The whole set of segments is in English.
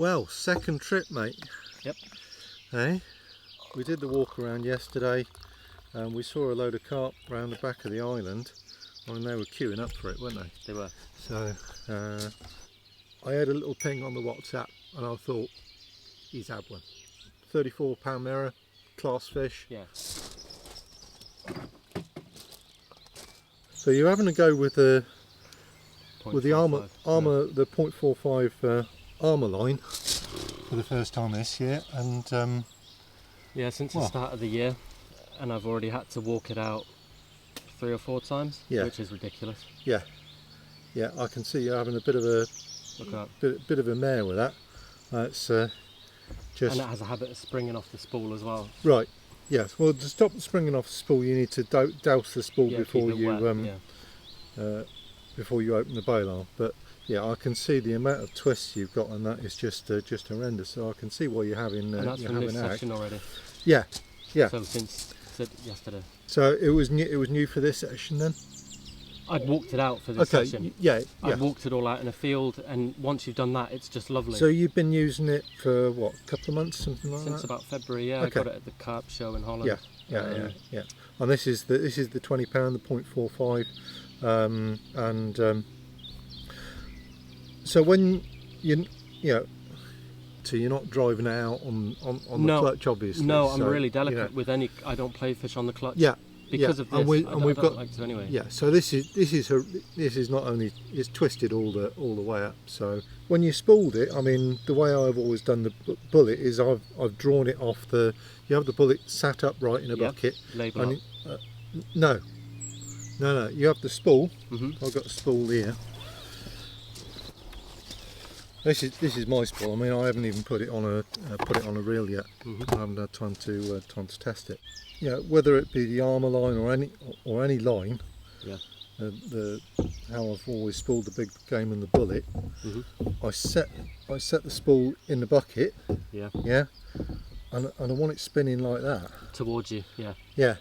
Well, second trip, mate. Yep. Hey, we did the walk around yesterday and we saw a load of carp round the back of the island. I mean, they were queuing up for it, weren't they? They were. So I had a little ping on the WhatsApp and I thought, he's had one. 34-pound mirror, class fish. Yeah. So you're having to go with the .45, armour, the 0.45 armour line for the first time this year, and yeah, since the start of the year, and I've already had to walk it out 3 or 4 times, which is ridiculous. Yeah, I can see you're having a bit of a bit of a mare with that. It's just, and it has a habit of springing off the spool as well. Right. Yes. Well, to stop springing off the spool, you need to douse the spool before you before you open the bail arm. But yeah, I can see the amount of twists you've got, and that is just horrendous. So I can see why you're having. And that's from this session already. Yeah. So since yesterday. So it was new. It was new for this session then. I'd walked it out for this session. Yeah. I'd walked it all out in a field, and once you've done that, it's just lovely. So you've been using it for what, a couple of months, something like that? Since about February, yeah. Okay. I got it at the Carp show in Holland. Yeah. And this is the £20, the 0.45, and so when so you're not driving out on the clutch, obviously. No, I'm so, really delicate with any. I don't play fish on the clutch. Yeah. Because of this, and we've got like to anyway. Yeah, so this is not only, it's twisted all the way up. So when you spooled it, I mean, the way I've always done the bullet is I've drawn it off the. You have the bullet sat upright in a bucket. Label and no. You have the spool. Mm-hmm. I've got the spool here. This is my spool. I mean, I haven't even put it on a reel yet. I haven't had time to test it. Whether it be the armour line or any line, how I've always spooled the big game and the bullet. I set the spool in the bucket. And I want it spinning like that towards you. Yeah.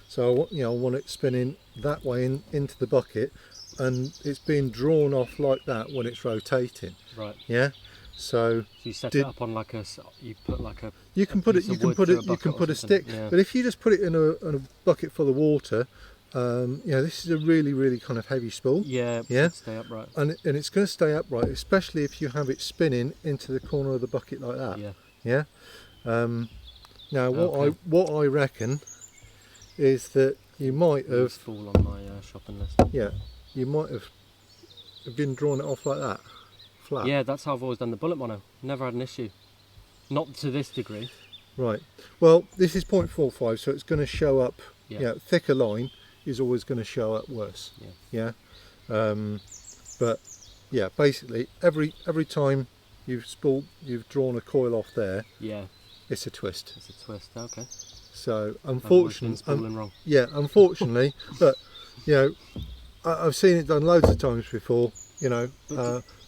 So I want it spinning that way into the bucket, and it's being drawn off like that when it's rotating. Right. Yeah. So you set it up on like a. You put like a. You can put a stick, but if you just put it in a bucket full of water, this is a really kind of heavy spool. Yeah. Stay upright. And it's going to stay upright, especially if you have it spinning into the corner of the bucket like that. Yeah. Now what I reckon is that you might have. Spool on my shopping list. Yeah. You might have been drawing it off like that, flat. Yeah, that's how I've always done the bullet mono. Never had an issue. Not to this degree. Right. Well, this is 0.45, so it's going to show up. Thicker line is always going to show up worse. But yeah, basically every time you've drawn a coil off there. Yeah. It's a twist. It's a twist. Okay. So unfortunately, wrong. Yeah, unfortunately, but I've seen it done loads of times before.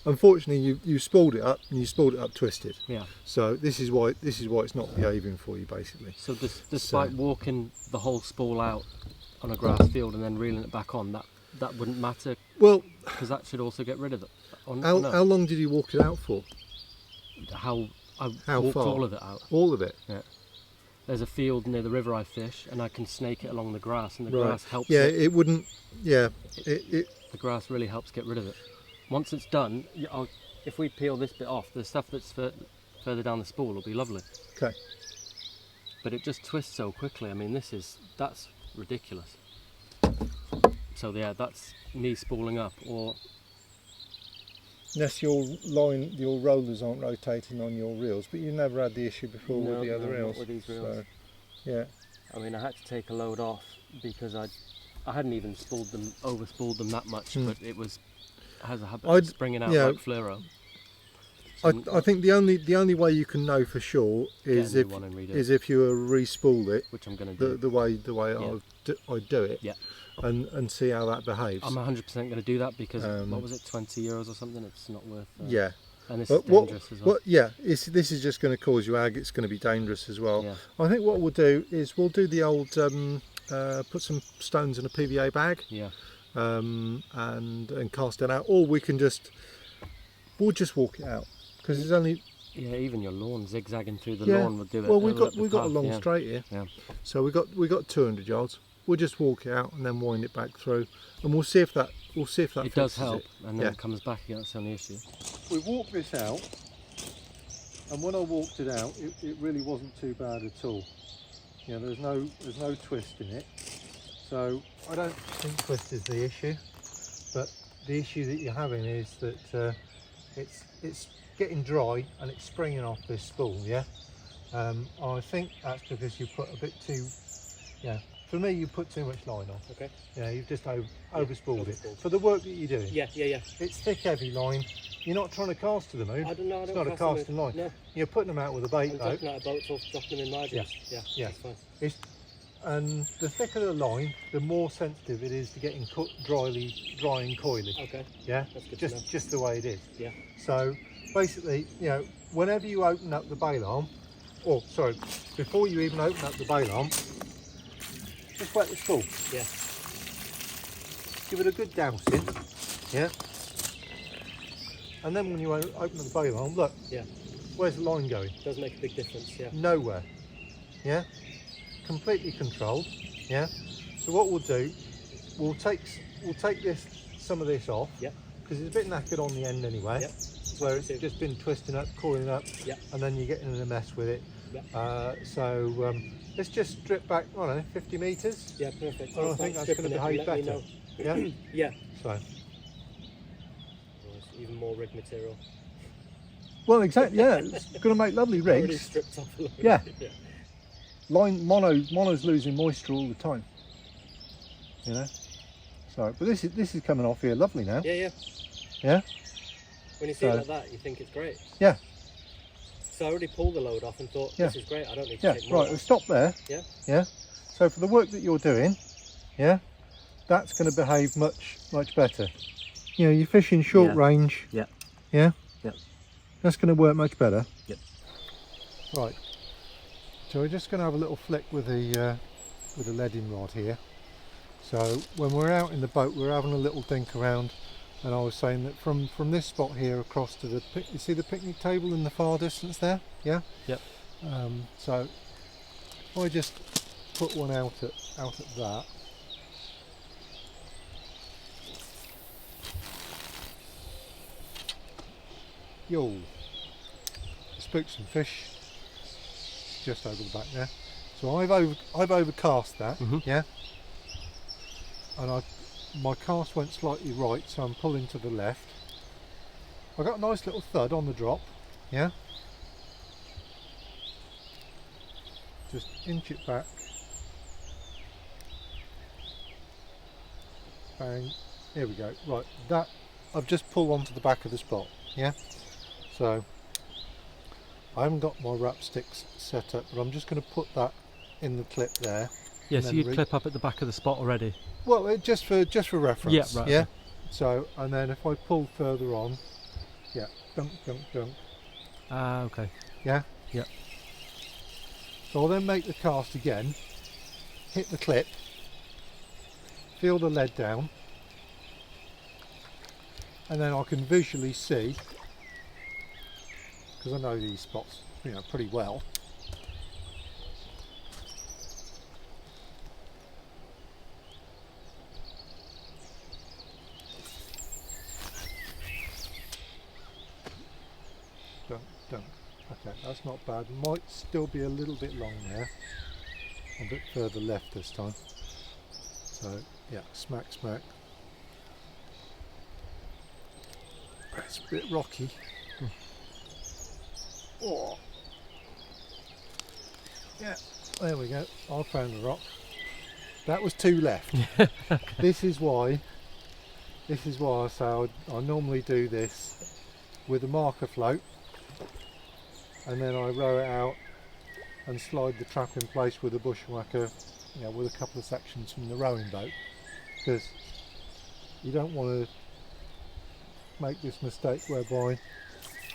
Unfortunately, you spooled it up and you spooled it up twisted. Yeah. So this is why it's not behaving for you, basically. So despite walking the whole spool out on a grass field and then reeling it back on, that wouldn't matter. Well, because that should also get rid of it. How long did you walk it out for? How far? All of it out. All of it. Yeah. There's a field near the river I fish, and I can snake it along the grass, and the grass helps. Yeah, it wouldn't. Yeah, the grass really helps get rid of it. Once it's done, if we peel this bit off, the stuff that's further down the spool will be lovely. Okay. But it just twists so quickly. I mean, that's ridiculous. So yeah, that's me spooling up, or unless your rollers aren't rotating on your reels, but you never had the issue before with the other reels. Not with these reels. So, yeah. I mean, I had to take a load off because I hadn't even over spooled them that much, but it has a habit of springing out like fluoro. I think the only way you can know for sure is if you re-spool it, which I'm going to do the way I do it. Yeah. And see how that behaves. I'm 100% going to do that because what was it, €20 or something? It's not worth. Yeah. And this is dangerous as well. This is just going to cause you ag. It's going to be dangerous as well. Yeah. I think what we'll do is we'll do the old put some stones in a PVA bag. Yeah. And cast it out, or we'll just walk it out because there's only Yeah, even your lawn, zigzagging through the lawn would do it. Well, we've got a long straight here. Yeah. So we got 200 yards. We'll just walk it out and then wind it back through, and we'll see if that It does help, and then it comes back again. That's the only issue. We walked this out, and when I walked it out, it really wasn't too bad at all. You know, there's no twist in it, so I don't think twist is the issue. But the issue that you're having is that it's getting dry and it's springing off this spool. Yeah, I think that's because you put a bit too. Yeah, for me, you put too much line on. Okay. Yeah, you've just overspooled it for the work that you're doing. Yeah. It's thick, heavy line. You're not trying to cast to the moon. I don't know. It's not a casting line. No. You're putting them out with a bait boat. I'm taking out a boat, so dropping them in margins. Yeah. That's fine. And the thicker the line, the more sensitive it is to getting dry and coily. Okay. Yeah. That's good. Just the way it is. Yeah. So basically, you know, whenever you open up the bail arm, or sorry, before you even open up the bail arm, just wet the spool. Yeah. Give it a good dousing. Yeah. And then when you open up the bail arm, look. Yeah. Where's the line going? Does make a big difference. Yeah. Nowhere. Yeah. Completely controlled. Yeah. So what we'll do, we'll take some of this off. Yeah. Because it's a bit knackered on the end anyway. Yeah. Where it's just been twisting up, coiling up. Yeah. And then you're getting in a mess with it. Yeah. So let's just strip back, I don't know, 50 metres. Yeah, perfect. And I think that's going to behave better. Yeah. Yeah. So. Even more rig material. Well, exactly. Yeah, it's going to make lovely rigs. Already stripped off a little Yeah. bit. Mono's losing moisture all the time. You know. So, but this is coming off here lovely now. Yeah. Yeah. When you see it like that, you think it's great. Yeah. So I already pulled the load off and thought, this is great. I don't need to take Yeah. more Right. We'll stop there. Yeah. Yeah. So for the work that you're doing, yeah, that's going to behave much better. You know, you're fishing short range. Yeah. Yeah. Yeah. That's going to work much better. Yep. Right. So we're just going to have a little flick with the leading rod here. So when we're out in the boat, we're having a little dink around, and I was saying that from this spot here across to you see the picnic table in the far distance there? Yeah. Yep. So if I just put one out at that. Yo, spooked some fish just over the back there. So I've overcast that, yeah, and my cast went slightly right, so I'm pulling to the left. I got a nice little thud on the drop, yeah. Just inch it back, bang. Here we go. Right, that I've just pulled onto the back of the spot, yeah. So I haven't got my wrap sticks set up, but I'm just going to put that in the clip there. Yeah, so you'd clip up at the back of the spot already. Well, just for reference. Yeah, right. Yeah. Okay. So, and then if I pull further on, yeah, dunk. Ah, okay. Yeah. Yeah. So I'll then make the cast again, hit the clip, feel the lead down, and then I can visually see, because I know these spots, you know, pretty well. Dunk. Okay, that's not bad. Might still be a little bit long there. A bit further left this time. So yeah, smack. It's a bit rocky. Oh. Yeah, there we go. I found the rock. That was two left. Okay. This is why I say I normally do this with a marker float, and then I row it out and slide the trap in place with a bushwhacker, you know, with a couple of sections from the rowing boat, because you don't want to make this mistake whereby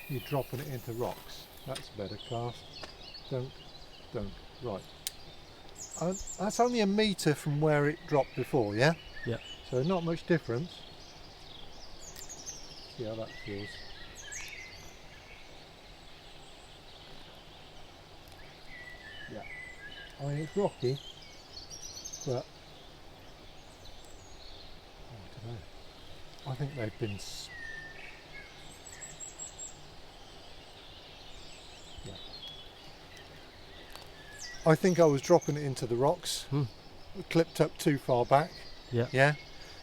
you're dropping it into rocks. That's a better cast. Dunk. Right. That's only a metre from where it dropped before, yeah? Yeah. So not much difference. See how that feels. I mean, it's rocky, but I don't know. I think they've been. Yeah. I think I was dropping it into the rocks, clipped up too far back. Yeah. Yeah.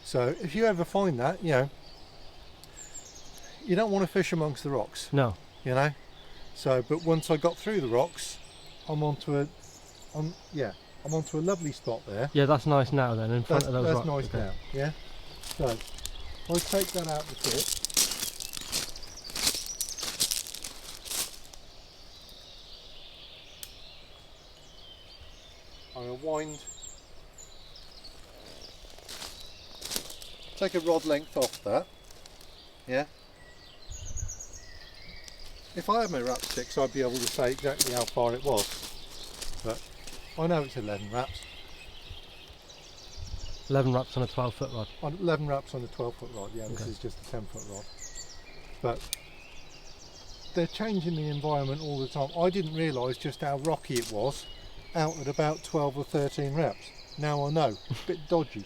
So if you ever find that, you know, you don't want to fish amongst the rocks. No. You know. So, but once I got through the rocks, I'm onto a lovely spot there. Yeah, that's nice now then, in front of those rocks. That's nice now, yeah. So, I'll take that out the tip. I'll wind, take a rod length off that, yeah. If I had my wrap sticks, I'd be able to say exactly how far it was, but I know it's 11 wraps. 11 wraps on a 12-foot rod. 11 wraps on a 12-foot rod, yeah, this is just a 10-foot rod. But they're changing the environment all the time. I didn't realise just how rocky it was out at about 12 or 13 wraps. Now I know, a bit dodgy.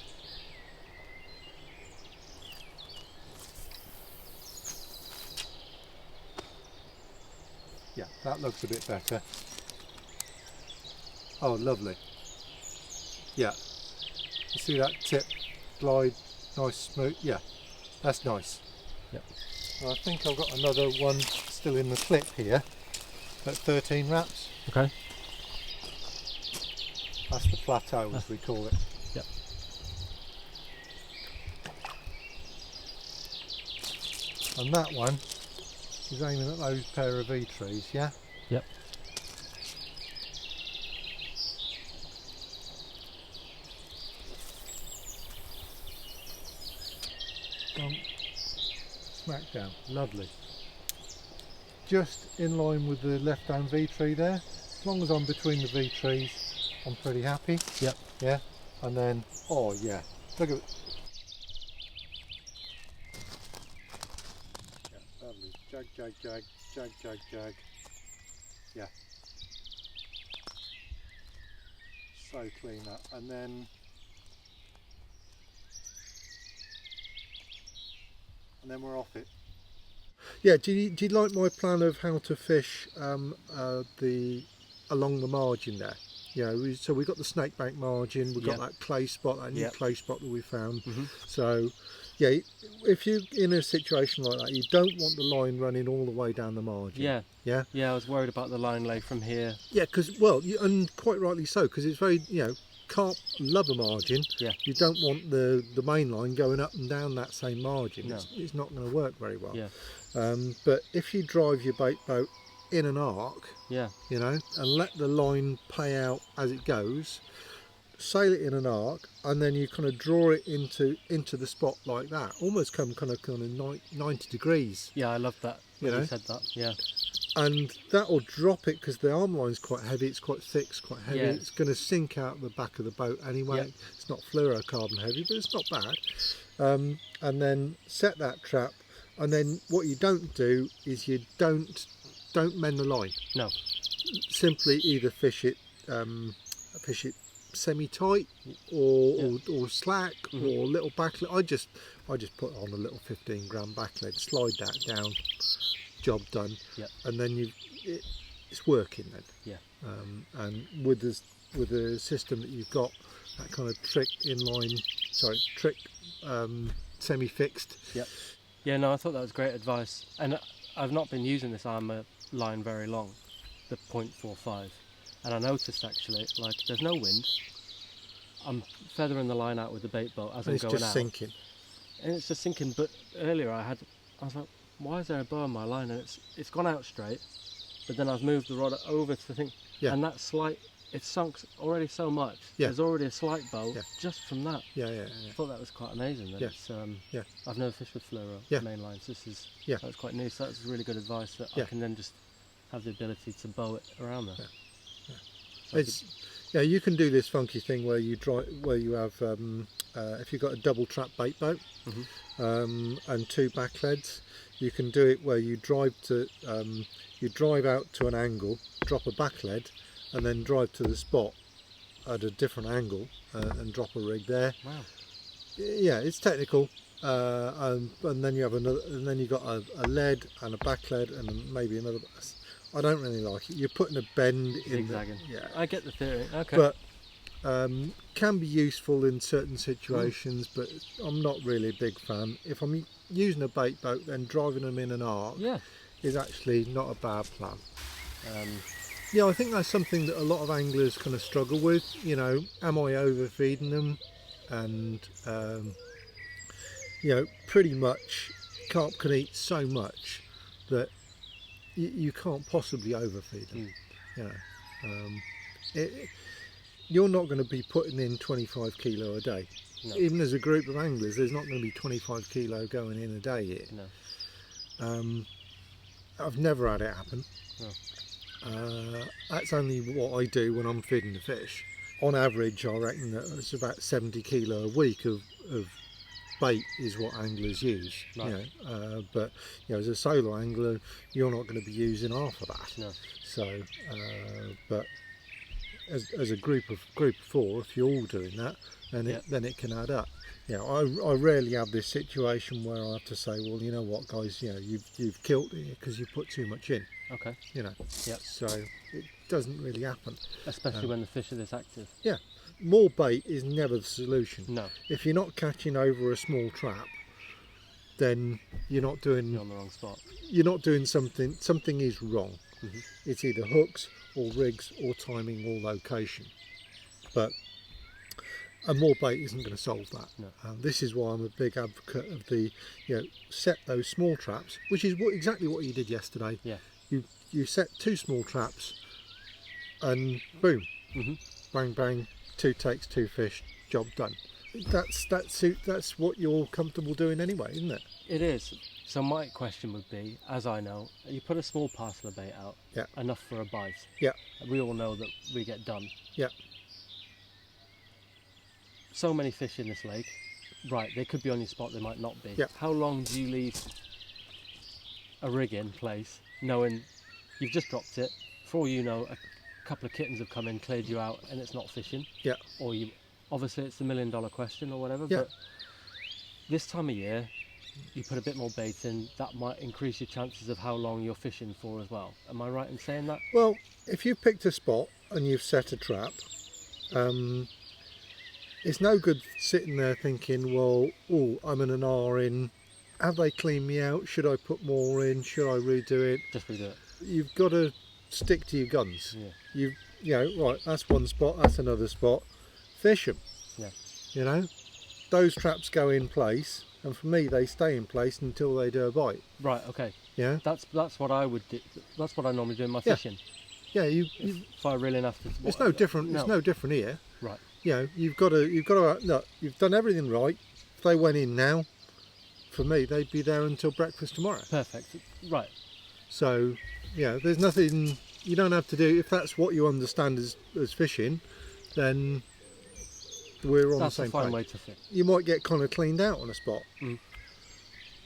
Yeah, that looks a bit better. Oh, lovely. Yeah. You see that tip glide, nice smooth. Yeah, that's nice. Yep. I think I've got another one still in the clip here at 13 wraps. Okay. That's the plateau, as we call it. Yep. And that one is aiming at those pair of V trees, yeah? Yep. Smack down, lovely. Just in line with the left hand V tree there. As long as I'm between the V trees, I'm pretty happy. Yep. Yeah. And then, oh yeah, look at it. Yeah, lovely. Jag, jag, jag, jag, jag, jag. Yeah. So clean that. And then we're off it. Yeah, do you like my plan of how to fish along the margin there? You know, so we've got the snakebank margin, we've got that clay spot, that new clay spot that we found. So, yeah, if you're in a situation like that, you don't want the line running all the way down the margin. Yeah. Yeah? Yeah, I was worried about the line lay from here. Yeah, because, well, and quite rightly so, because it's very, you know, carp love a margin. Yeah. You don't want the main line going up and down that same margin. No. It's not going to work very well. Yeah. But if you drive your bait boat in an arc, yeah, you know, and let the line pay out as it goes, sail it in an arc, and then you kind of draw it into the spot like that, almost come kind of 90 degrees. Yeah, I love that. You know? said that. Yeah. And that will drop it, because the arm line's quite heavy, it's quite thick, it's quite heavy. Yeah. It's going to sink out the back of the boat anyway. Yeah. It's not fluorocarbon heavy, but it's not bad. And then set that trap, and then what you don't do is you don't mend the line. No. Simply either fish it semi-tight or slack or little backlead. I just put on a little 15 gram backlead, slide that down, job done. Yep. And then it's working then. Yeah. And with the system that you've got, that kind of trick semi-fixed. Yep. Yeah, no, I thought that was great advice, and I've not been using this armour line very long, the 0.45, and I noticed actually, like, there's no wind. I'm feathering the line out with the bait boat as I'm going out. It's just sinking. And it's just sinking. But earlier I was like, why is there a bow on my line? And it's gone out straight, but then I've moved the rod over to the thing, and that slight, it's sunk already so much. Yeah. There's already a slight bow just from that. Yeah. I thought that was quite amazing. That it's, I've never fished with fluoro main lines. That was quite new. So that's really good advice that I can then just have the ability to bow it around there. So you can do this funky thing where you have if you've got a double trap bait boat and two backleads, you can do it where you drive out to an angle, drop a backlead, and then drive to the spot at a different angle and drop a rig there. Wow. Yeah, it's technical. And then you have another, and then you got a lead and a back lead and maybe another. I don't really like it. You're putting a bend in the, Yeah, I get the theory. Okay. But can be useful in certain situations, but I'm not really a big fan. If I'm using a bait boat, then driving them in an arc is actually not a bad plan. Yeah, I think that's something that a lot of anglers kind of struggle with. You know, am I overfeeding them? And you know, pretty much carp can eat so much that you can't possibly overfeed them. You know, you're not going to be putting in 25 kilo a day. No. Even as a group of anglers, there's not going to be 25 kilo going in a day here. No. I've never had it happen. No. That's only what I do when I'm feeding the fish. On average, I reckon that it's about 70 kilo a week of bait is what anglers use. Right. You know, but you know, as a solo angler, you're not going to be using half of that. No. So, but as a group of four, if you're all doing that, then it can add up. You know, I rarely have this situation where I have to say, well, you know what, guys, you know, you've killed it because you put too much in. Okay. You know. Yeah. So it doesn't really happen. Especially when the fish are this active. Yeah. More bait is never the solution. No. If you're not catching over a small trap, then you're not doing. You're on the wrong spot. You're not doing something. Something is wrong. Mm-hmm. It's either hooks or rigs or timing or location. But a more bait isn't going to solve that. No. This is why I'm a big advocate of the, you know, set those small traps, which is exactly what you did yesterday. Yeah. You set 2 small traps, and boom, bang bang, 2 takes, 2 fish, job done. That's what you're comfortable doing anyway, isn't it? It is. So my question would be, as I know, you put a small parcel of bait out, enough for a bite. Yeah. We all know that we get done. Yeah. So many fish in this lake. Right, they could be on your spot, they might not be. Yeah. How long do you leave a rig in place, knowing you've just dropped it, for all you know, a couple of kittens have come in, cleared you out, and it's not fishing? Yeah. Or you, obviously it's the $1 million question or whatever, Yeah. but this time of year, you put a bit more bait in, that might increase your chances of how long you're fishing for as well. Am I right in saying that? Well, if you picked a spot and you've set a trap, it's no good sitting there thinking, well, I'm an hour in, have they cleaned me out? Should I put more in? Should I redo it? Just redo it. You've got to stick to your guns. Yeah. You know, right, that's one spot, that's another spot. Fish them. Yeah. You know, those traps go in place, and for me, they stay in place until they do a bite. Right. Okay. Yeah. That's what I would do. That's what I normally do in my fishing. Yeah. If I really have to. It's no different. It's no different here. Right. You know, you've got to look. You've done everything right. If they went in now, for me, they'd be there until breakfast tomorrow. Perfect. Right. So, yeah, there's nothing you don't have to do. If that's what you understand as fishing, then we're on the same page. That's a fine way to fish. You might get kind of cleaned out on a spot,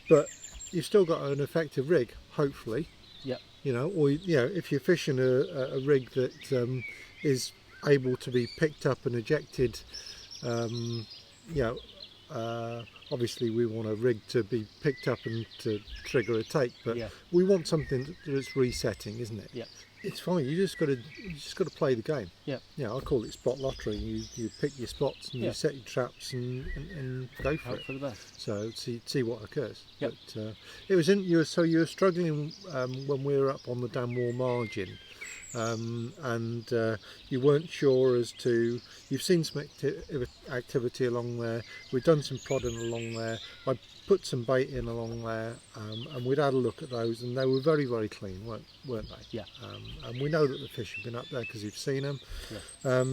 but you've still got an effective rig, hopefully. Yeah. You know, or you know, if you're fishing a rig that is able to be picked up and ejected, you know, obviously we want a rig to be picked up and to trigger a take, but we want something that's resetting, isn't it? Yeah. It's fine. You just got to play the game. Yeah. Yeah. I call it spot lottery. You pick your spots and you set your traps and go for Hope it. for the best. So see what occurs. Yep. But it was you were struggling when we were up on the dam wall margin. And you weren't sure as to, you've seen some activity along there, we've done some prodding along there, I put some bait in along there, and we'd had a look at those, and they were very, very clean, weren't they? Yeah. And we know that the fish have been up there because you've seen them. Yeah.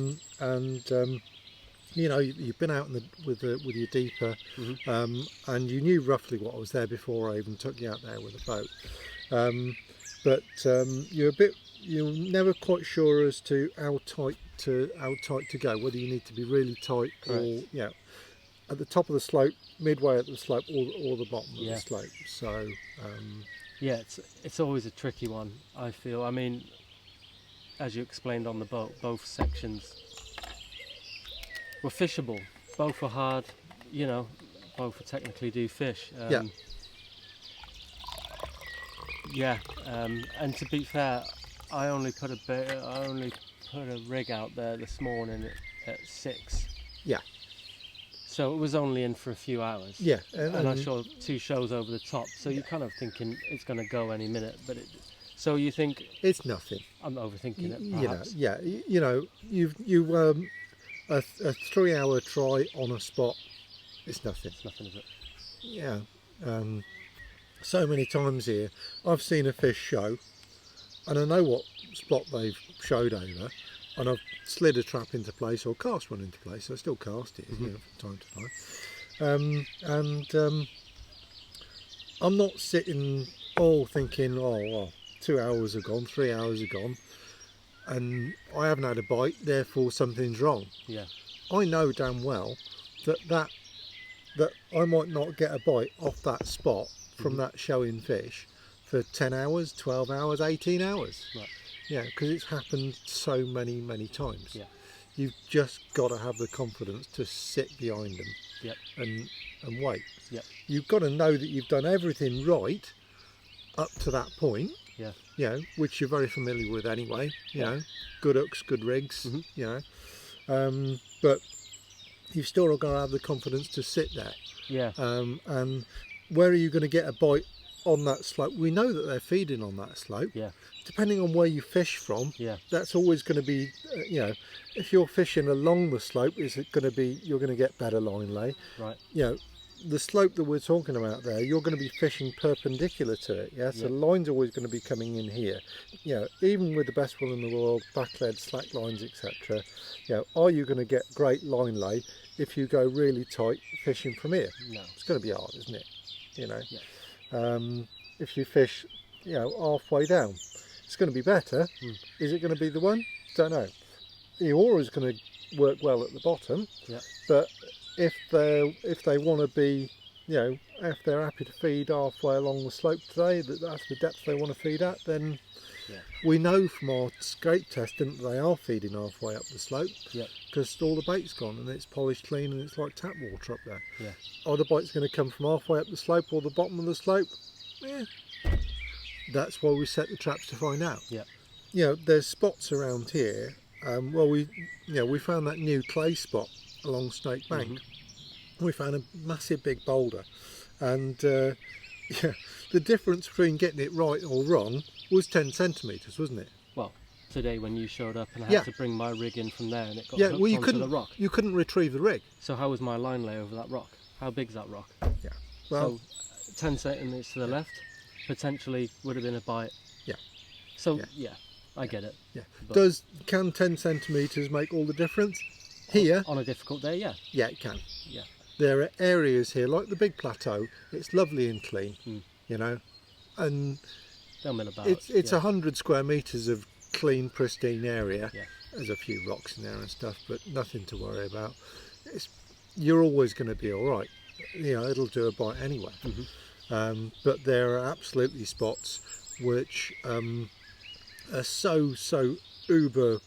You know, you've been out with your deeper, and you knew roughly what was there before I even took you out there with a boat. But you're never quite sure as to how tight to go, whether you need to be really tight or at the top of the slope, midway at the slope, or the bottom of the slope. So yeah, it's always a tricky one, I feel. I mean, as you explained on the boat, both sections were fishable. Both were hard, you know, both were technically do fish. Yeah. Yeah, and to be fair, I only put a rig out there this morning at 6. Yeah. So it was only in for a few hours. Yeah. And I saw 2 shows over the top, so you're kind of thinking it's going to go any minute. So you think it's nothing. I'm overthinking it, perhaps. A 3-hour try on a spot. It's nothing. It's nothing, is it? Yeah. So many times here, I've seen a fish show, and I know what spot they've showed over, and I've slid a trap into place or cast one into place. I still cast it, from time to time. I'm not sitting thinking, well, 2 hours are gone, 3 hours are gone, and I haven't had a bite, therefore something's wrong. Yeah. I know damn well that I might not get a bite off that spot from that showing fish for 10 hours, 12 hours, 18 hours. Right. Yeah, because it's happened so many times. Yeah. You've just got to have the confidence to sit behind them. Yep. and wait. Yep. You've got to know that you've done everything right up to that point. Yeah. You know, which you're very familiar with anyway. You know, good hooks, good rigs. You know, but you've still got to have the confidence to sit there. Yeah. And where are you going to get a bite on that slope? We know that they're feeding on that slope. Yeah. Depending on where you fish from, that's always going to be, if you're fishing along the slope, is it going to be, you're going to get better line lay. Right. You know, the slope that we're talking about there, you're going to be fishing perpendicular to it. Yeah. So the line's always going to be coming in here. You know, even with the best will in the world, back lead, slack lines, etc. You know, are you going to get great line lay if you go really tight fishing from here? No. It's going to be hard, isn't it? You know. Yeah. If you fish, halfway down, it's going to be better. Is it going to be the one? Don't know. The aura is going to work well at the bottom, but if they want to be, if they're happy to feed halfway along the slope today, that's the depth they want to feed at, then we know from our scrape testing that they are feeding halfway up the slope, because all the bait's gone and it's polished clean and it's like tap water up there. Are the bites going to come from halfway up the slope or the bottom of the slope? That's why we set the traps to find out. There's spots around here. We found that new clay spot along Snake Bank. We found a massive big boulder, and the difference between getting it right or wrong was 10 centimetres, wasn't it? Well, today when you showed up and I had to bring my rig in from there and it got hooked you onto couldn't, the rock. You couldn't retrieve the rig. So how was my line lay over that rock? How big's that rock? Well, so 10 centimetres to the left, potentially would have been a bite. So I get it. Can 10 centimetres make all the difference? Here, on a difficult day, yeah, it can. There are areas here like the big plateau. It's lovely and clean, and they'll mill about. It's 100 square metres of clean, pristine area. There's a few rocks in there and stuff, but nothing to worry about. You're always going to be all right. It'll do a bite anyway. But there are absolutely spots which are so uber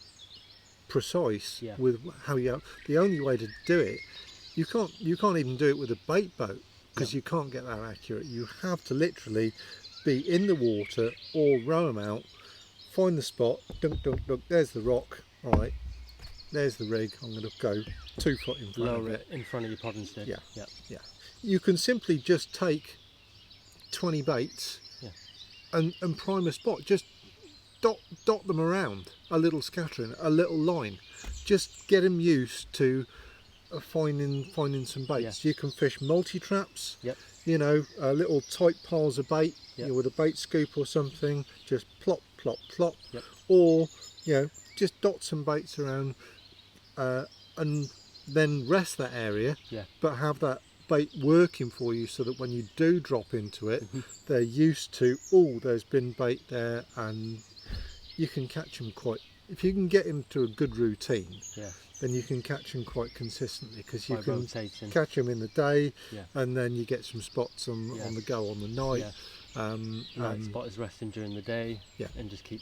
precise with how the only way to do it, you can't even do it with a bait boat, because you can't get that accurate. You have to literally be in the water or row them out, find the spot, dunk, there's the rock, all right, there's the rig, I'm going to go 2 foot in front of it. In front of your podding stick. You can simply just take 20 baits and prime a spot, just dot them around, a little scattering, a little line, just get them used to finding some baits. You can fish multi-traps, little tight piles of bait, with a bait scoop or something, just plop, or just dot some baits around and then rest that area, but have that bait working for you so that when you do drop into it, they're used to, there's been bait there, and you can catch them if you can get into a good routine, then you can catch them quite consistently, because you can catch them in the day, and then you get some spots on the go on the night. Night spot is resting during the day, and just keep